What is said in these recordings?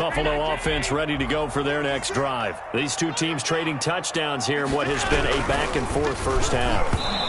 Buffalo offense ready to go for their next drive. These two teams trading touchdowns here in what has been a back-and-forth first half.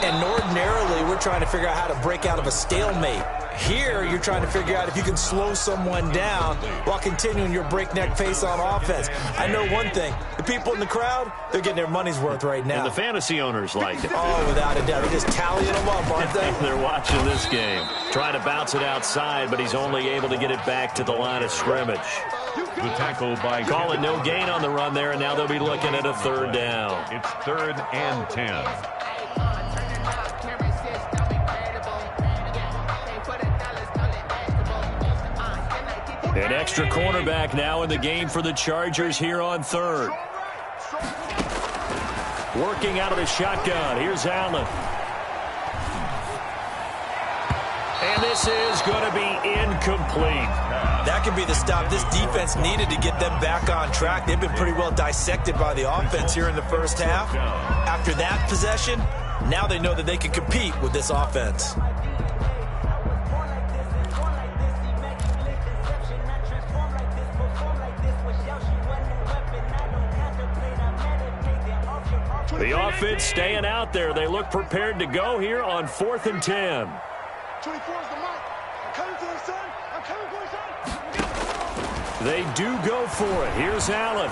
And ordinarily, we're trying to figure out how to break out of a stalemate. Here, you're trying to figure out if you can slow someone down while continuing your breakneck pace on offense. I know one thing. The people in the crowd, they're getting their money's worth right now. And the fantasy owners like it. Oh, without a doubt. They're just tallying them up, aren't they? They're watching this game. Trying to bounce it outside, but he's only able to get it back to the line of scrimmage. The tackle by Call it no gain on the run there, and now they'll be looking at a third down. It's 3rd and 10. An extra cornerback now in the game for the Chargers here on 3rd. Working out of the shotgun. Here's Allen. And this is going to be incomplete. That could be the stop this defense needed to get them back on track. They've been pretty well dissected by the offense here in the first half. After that possession, now they know that they can compete with this offense. The offense staying out there. They look prepared to go here on 4th and 10. 24's the mic. I'm coming for the son. I'm coming for the son. They do go for it. Here's Allen.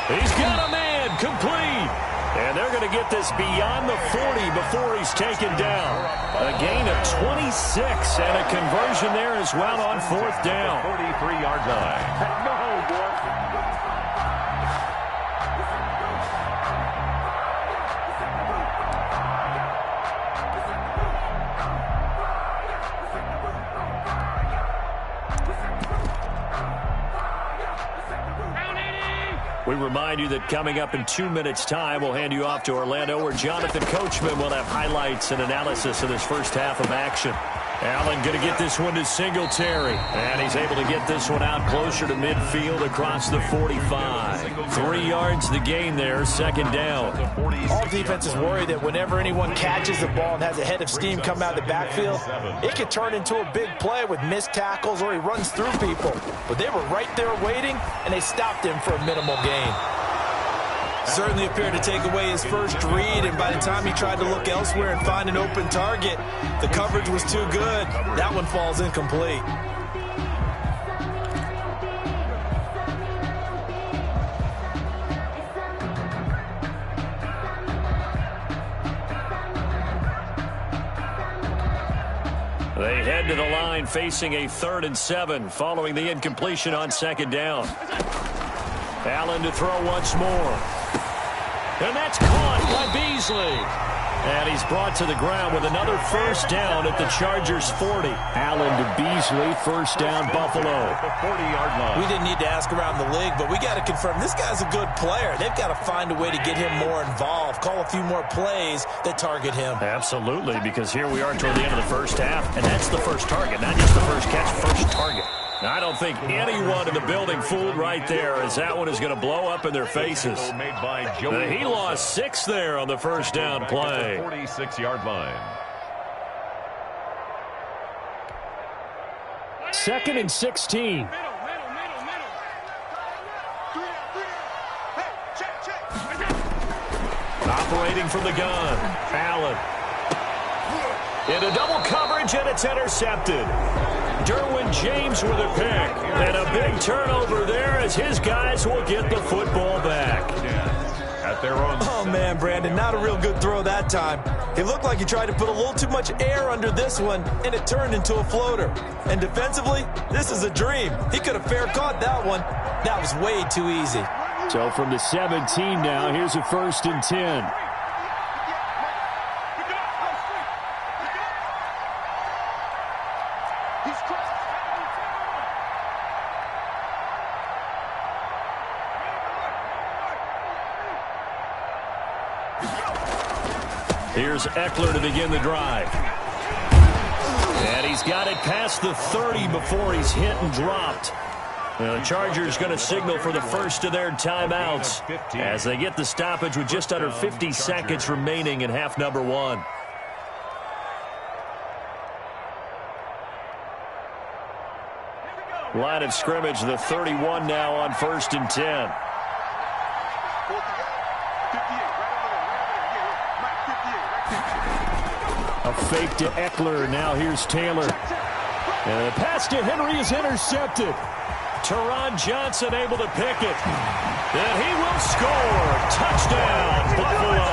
He's got a man. Complete. And they're going to get this beyond the 40 before he's taken down. A gain of 26 and a conversion there as well on 4th down. 43-yard line. No, boy. We remind you that coming up in 2 minutes' time, we'll hand you off to Orlando, where Jonathan Coachman will have highlights and analysis of this first half of action. Allen going to get this one to Singletary. And he's able to get this one out closer to midfield across the 45. 3 yards the gain there, 2nd down. All defenses worry that whenever anyone catches the ball and has a head of steam come out of the backfield, it could turn into a big play with missed tackles or he runs through people. But they were right there waiting, and they stopped him for a minimal gain. Certainly appeared to take away his first read, and by the time he tried to look elsewhere and find an open target, the coverage was too good. That one falls incomplete. They head to the line facing a 3rd and 7 following the incompletion on 2nd down. Allen to throw once more. And that's caught by Beasley. And he's brought to the ground with another first down at the Chargers' 40. Allen to Beasley, first down, Buffalo. The 40-yard line. We didn't need to ask around the league, but we got to confirm this guy's a good player. They've got to find a way to get him more involved, call a few more plays that target him. Absolutely, because here we are toward the end of the first half, and that's the first target, not just the first catch, first target. Now, I don't think anyone in the building fooled right there, as that one is going to blow up in their faces. He lost 6 there on the first down play. 46-yard line. 2nd and 16. Operating from the gun, Allen. Into double coverage, and it's intercepted. Derwin James with a pick. And a big turnover there as his guys will get the football back. At their own. Oh, man, Brandon, not a real good throw that time. It looked like he tried to put a little too much air under this one, and it turned into a floater. And defensively, this is a dream. He could have fair caught that one. That was way too easy. So from the 17 now, here's a 1st and 10. Here's Eckler to begin the drive. And he's got it past the 30 before he's hit and dropped. The Chargers going to signal for the first of their timeouts as they get the stoppage with just under 50 seconds remaining in half number 1. Line of scrimmage, the 31 now on 1st and 10. A fake to Eckler. Now here's Taylor. And the pass to Henry is intercepted. Teron Johnson able to pick it. And he will score. Touchdown, Buffalo.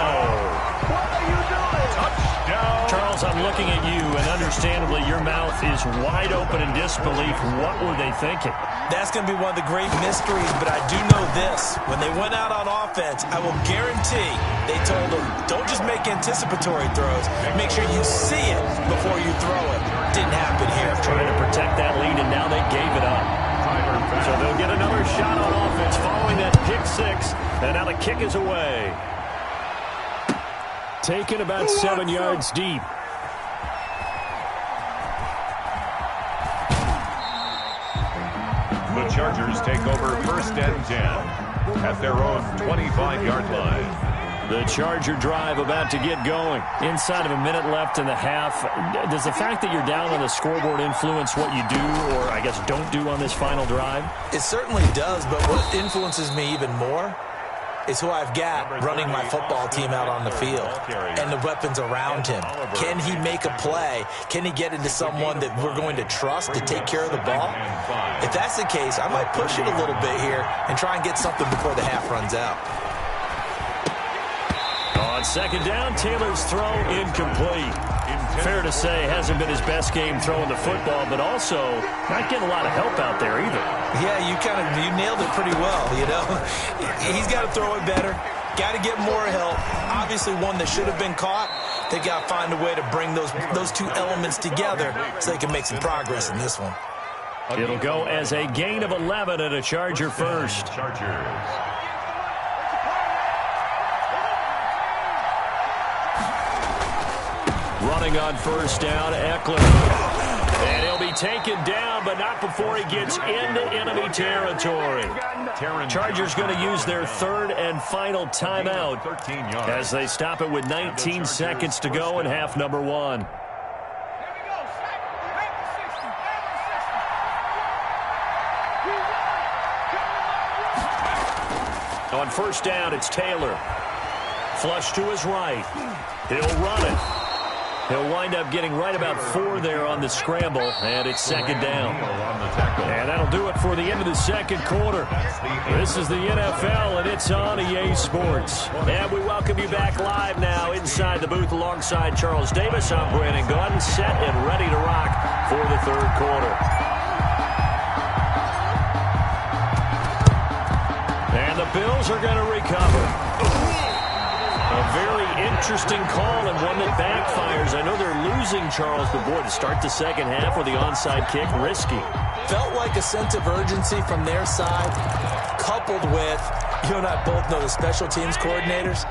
What are you doing? Touchdown. Charles, I'm looking at you, and understandably, your mouth is wide open in disbelief. What were they thinking? That's going to be one of the great mysteries, but I do know this. When they went out on offense, I will guarantee they told them, don't just make anticipatory throws. Make sure you see it before you throw it. Didn't happen here. Trying to protect that lead, and now they gave it up. So they'll get another shot on offense following that pick six, and now the kick is away. Taken about 7 yards deep. The Chargers take over 1st and 10 at their own 25-yard line. The Charger drive about to get going. Inside of a minute left in the half. Does the fact that you're down on the scoreboard influence what you do, or I guess don't do on this final drive? It certainly does, but what influences me even more is who I've got running my football team out on the field and the weapons around him. Can he make a play? Can he get into someone that we're going to trust to take care of the ball? If that's the case, I might push it a little bit here and try and get something before the half runs out. On 2nd down, Taylor's throw incomplete. Fair to say, hasn't been his best game throwing the football, but also not getting a lot of help out there either. Yeah, you nailed it pretty well, you know. He's got to throw it better. Got to get more help. Obviously one that should have been caught. They got to find a way to bring those two elements together so they can make some progress in this one. It'll go as a gain of 11 and a Charger first. Chargers. Running on 1st down, Eckler. And he'll be taken down, but not before he gets into enemy territory. Chargers going to use their 3rd and final timeout as they stop it with 19 seconds to go in half number 1. On 1st down, it's Taylor. Flush to his right. He'll run it. He'll wind up getting right about 4 there on the scramble, and it's 2nd down. And that'll do it for the end of the 2nd quarter. This is the NFL, and it's on EA Sports. And we welcome you back live now inside the booth alongside Charles Davis. I'm Brandon Gordon, set and ready to rock for the 3rd quarter. And the Bills are going to recover. A very interesting call and one that backfires. I know they're losing, Charles, but boy, to start the 2nd half with the onside kick, risky. Felt like a sense of urgency from their side, coupled with, you and I both know the special teams coordinators,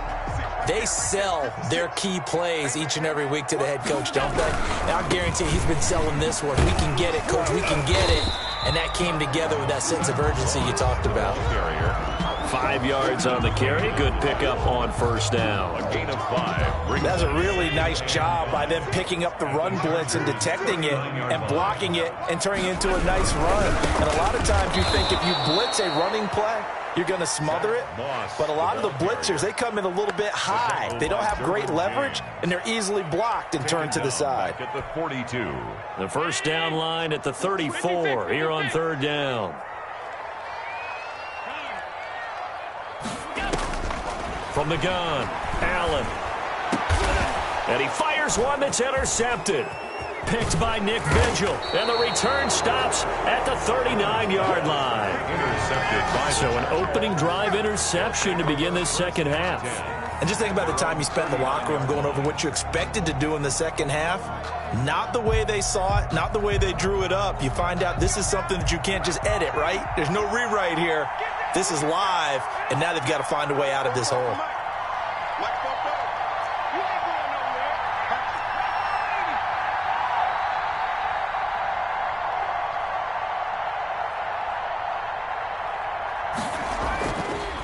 they sell their key plays each and every week to the head coach, don't they? And I guarantee he's been selling this one. We can get it, coach, we can get it. And that came together with that sense of urgency you talked about. 5 yards on the carry. Good pickup on 1st down. A gain of 5. That's a really nice job by them picking up the run blitz and detecting it and blocking it and turning it into a nice run. And a lot of times you think if you blitz a running play, you're going to smother it. But a lot of the blitzers, they come in a little bit high. They don't have great leverage, and they're easily blocked and turned to the side. At the 42. The 1st down line at the 34 here on 3rd down. From the gun, Allen. And he fires one that's intercepted. Picked by Nick Vigil. And the return stops at the 39-yard line. So an opening drive interception to begin this 2nd half. And just think about the time you spent in the locker room going over what you expected to do in the 2nd half. Not the way they saw it, not the way they drew it up. You find out this is something that you can't just edit, right? There's no rewrite here. This is live, and now they've got to find a way out of this hole.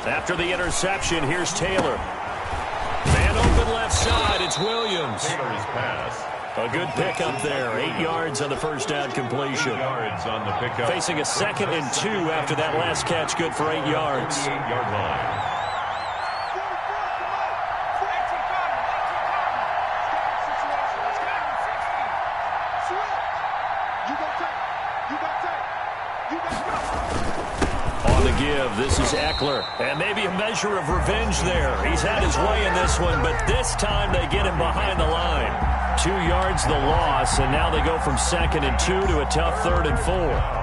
After the interception, here's Taylor. Man open left side, it's Williams. Taylor's pass A good pickup there. 8 yards on the first down completion. 8 yards on the pickup. Facing a 2nd and 2 after that last catch, good for 8 yards. 8-yard line. On the give, this is Eckler. And maybe a measure of revenge there. He's had his way in this one, but this time they get him behind the line. 2 yards the loss, and now they go from 2nd and 2 to a tough 3rd and 4.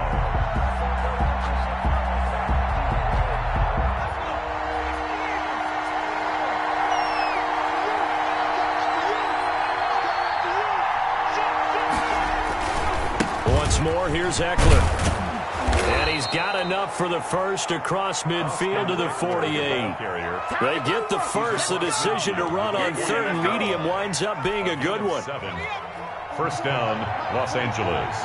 More, here's Eckler. And he's got enough for the first across midfield to the 48. They get the first. The decision to run on 3rd and medium winds up being a good one. 1st down, Los Angeles.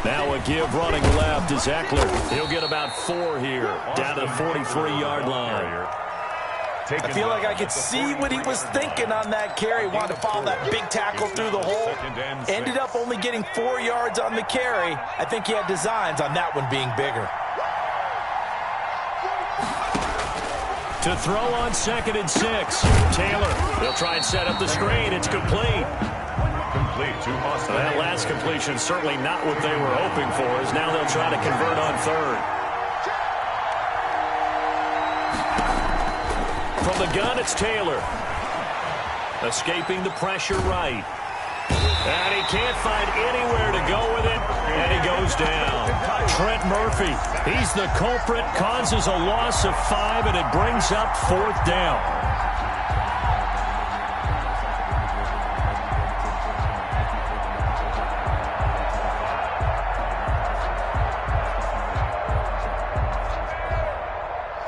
Now a give running left is Eckler. He'll get about 4 here, down to the 43-yard line. I feel like I could see what he was thinking on that carry. Wanted to follow that big tackle through the hole. Ended up only getting 4 yards on the carry. I think he had designs on that one being bigger. To throw on 2nd and 6. Taylor, they'll try and set up the screen. It's complete. Complete to Austin. That last completion certainly not what they were hoping for, as now they'll try to convert on 3rd. From the gun, it's Taylor. Escaping the pressure right. And he can't find anywhere to go with it, and he goes down. Trent Murphy, he's the culprit, causes a loss of 5, and it brings up 4th down.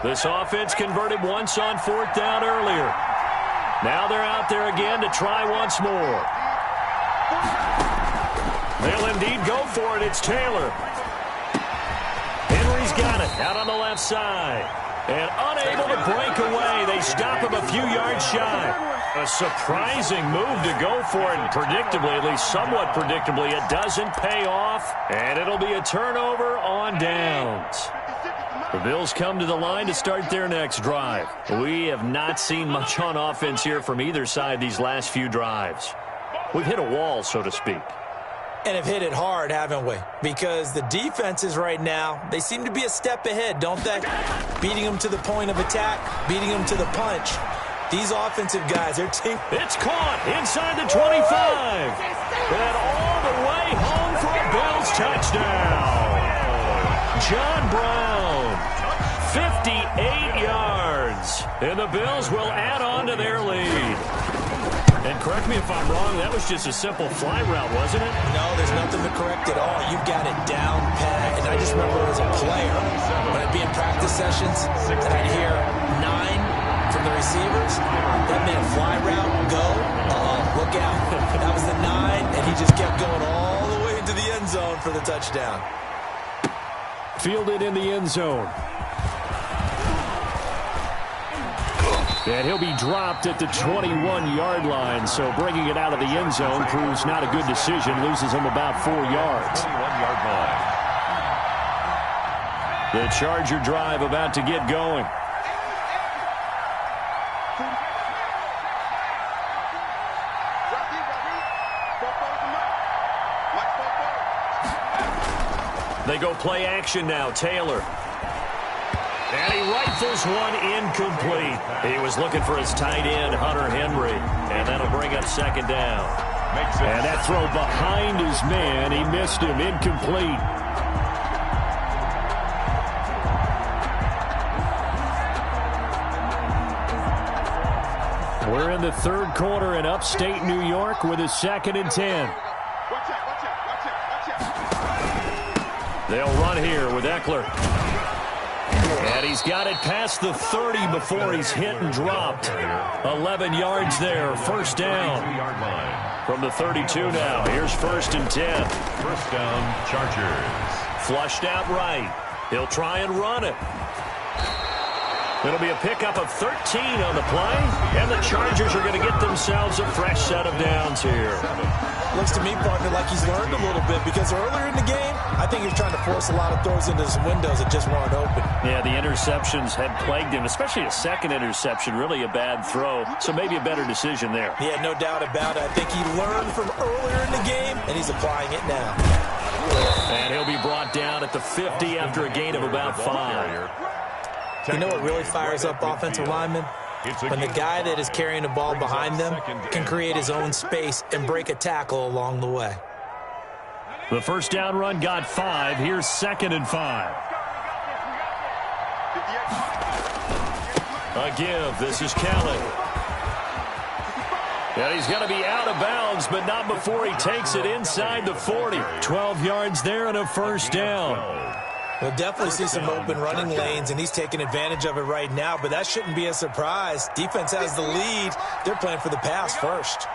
This offense converted once on 4th down earlier. Now they're out there again to try once more. They'll indeed go for it. It's Taylor. Henry's got it out on the left side. And unable to break away. They stop him a few yards shy. A surprising move to go for it. And predictably, at least somewhat predictably, it doesn't pay off. And it'll be a turnover on downs. The Bills come to the line to start their next drive. We have not seen much on offense here from either side these last few drives. We've hit a wall, so to speak. And have hit it hard, haven't we? Because the defenses right now, they seem to be a step ahead, don't they? Beating them to the point of attack, beating them to the punch. These offensive guys, their team... It's caught inside the 25. And all the way home for a Bills touchdown. John Brown, 58 yards. And the Bills will add on to their lead. And correct me if I'm wrong, that was just a simple fly route, wasn't it? No, there's nothing to correct at all. You've got it down pat. And I just remember as a player, when I'd be in practice sessions, and I'd hear 9 from the receivers. That meant fly route, go. Look out. That was the 9, and he just kept going all the way into the end zone for the touchdown. Fielded in the end zone. And he'll be dropped at the 21-yard line, so bringing it out of the end zone proves not a good decision, loses him about 4 yards. 21-yard line. The Charger drive about to get going. They go play action now. Taylor. And he rifles one incomplete. He was looking for his tight end, Hunter Henry. And that'll bring up 2nd down. And that throw behind his man. He missed him. Incomplete. We're in the 3rd quarter in upstate New York with a 2nd and 10. They'll run here with Eckler. And he's got it past the 30 before he's hit and dropped. 11 yards there, 1st down. From the 32 now, here's 1st and 10. 1st down, Chargers. Flushed out right. He'll try and run it. It'll be a pickup of 13 on the play, and the Chargers are going to get themselves a fresh set of downs here. Looks to me, partner, like he's learned a little bit, because earlier in the game, I think he was trying to force a lot of throws into some windows that just weren't open. Yeah, the interceptions had plagued him, especially a second interception, really a bad throw, so maybe a better decision there. Yeah, no doubt about it. I think he learned from earlier in the game, and he's applying it now. And he'll be brought down at the 50 after a gain of about 5. You know what really fires up offensive linemen? When the guy that is carrying the ball behind them can create his own space and break a tackle along the way. The first down run got 5. Here's 2nd and 5. A give. This is Kelly. And he's going to be out of bounds, but not before he takes it inside the 40. 12 yards there and a first down. We'll definitely see some open running lanes, and he's taking advantage of it right now, but that shouldn't be a surprise. Defense has the lead. They're playing for the pass first.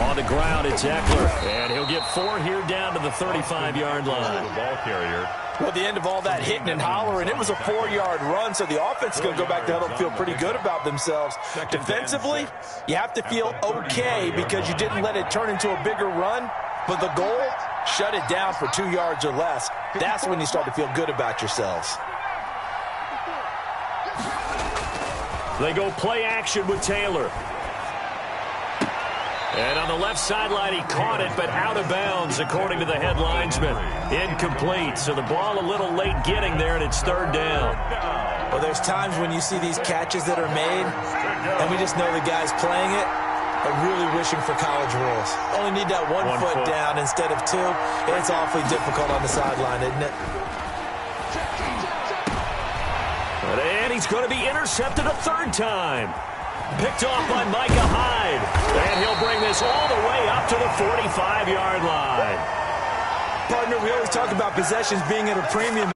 On the ground, it's Eckler, and he'll get 4 here down to the 35-yard line. The ball carrier. Well, at the end of all that hitting and hollering, it was a 4-yard run, so the offense is going to go back to huddle and feel pretty good about themselves. Defensively, you have to feel okay because you didn't let it turn into a bigger run, but the goal, shut it down for 2 yards or less. That's when you start to feel good about yourselves. They go play action with Taylor. And on the left sideline, he caught it, but out of bounds, according to the head linesman. Incomplete, so the ball a little late getting there, and it's 3rd down. Well, there's times when you see these catches that are made, and we just know the guys playing it are really wishing for college rules. Only need that one foot down instead of 2. It's awfully difficult on the sideline, isn't it? And he's going to be intercepted a 3rd time. Picked off by Micah Hyde. And he'll bring this all the way up to the 45-yard line. Partner, we always talk about possessions being at a premium.